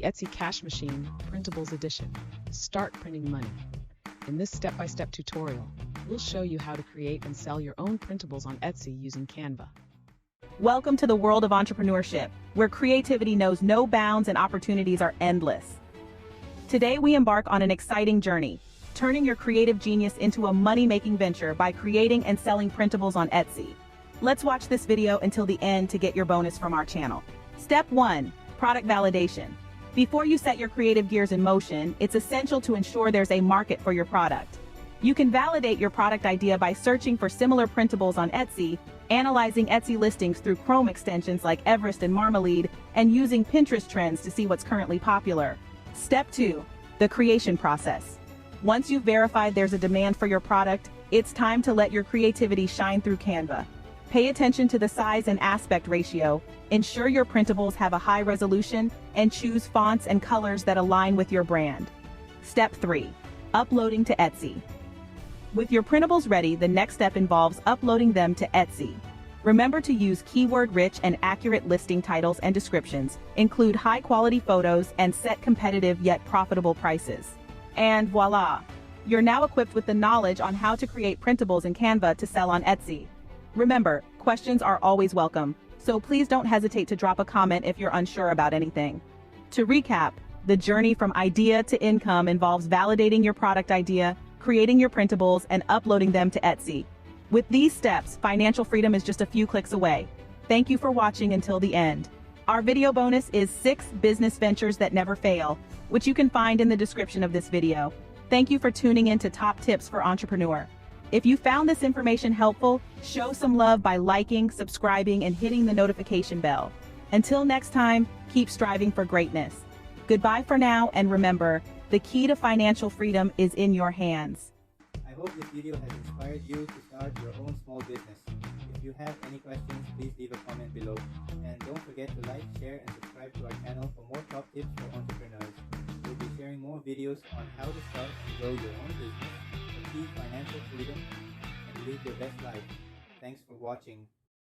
the Etsy Cash Machine Printables Edition. Start printing money. In this step-by-step tutorial, we'll show you how to create and sell your own printables on Etsy using Canva. Welcome to the world of entrepreneurship, where creativity knows no bounds and opportunities are endless. Today we embark on an exciting journey, turning your creative genius into a money-making venture by creating and selling printables on Etsy. Let's watch this video until the end to get your bonus from our channel. Step 1. Product validation. Before you set your creative gears in motion, it's essential to ensure there's a market for your product. You can validate your product idea by searching for similar printables on Etsy, analyzing Etsy listings through Chrome extensions like Everest and Marmalade, and using Pinterest trends to see what's currently popular. Step 2. The creation process. Once you've verified there's a demand for your product, it's time to let your creativity shine through Canva. Pay attention to the size and aspect ratio, ensure your printables have a high resolution, and choose fonts and colors that align with your brand. Step 3. Uploading to Etsy. With your printables ready, the next step involves uploading them to Etsy. Remember to use keyword-rich and accurate listing titles and descriptions, include high-quality photos, and set competitive yet profitable prices. And voila! You're now equipped with the knowledge on how to create printables in Canva to sell on Etsy. Remember, questions are always welcome, so please don't hesitate to drop a comment if you're unsure about anything. To recap, the journey from idea to income involves validating your product idea, creating your printables, and uploading them to Etsy. With these steps, financial freedom is just a few clicks away. Thank you for watching until the end. Our video bonus is 6 business ventures that never fail, which you can find in the description of this video. Thank you for tuning in to Top Tips for Entrepreneur. If you found this information helpful, show some love by liking, subscribing, and hitting the notification bell. Until next time, keep striving for greatness. Goodbye for now, and remember, the key to financial freedom is in your hands. I hope this video has inspired you to start your own small business. If you have any questions, please leave a comment below. And don't forget to like, share, and subscribe to our channel for more top tips for entrepreneurs. We'll be sharing more videos on how to start and grow your own business, achieve financial freedom, and live your best life. Thanks for watching.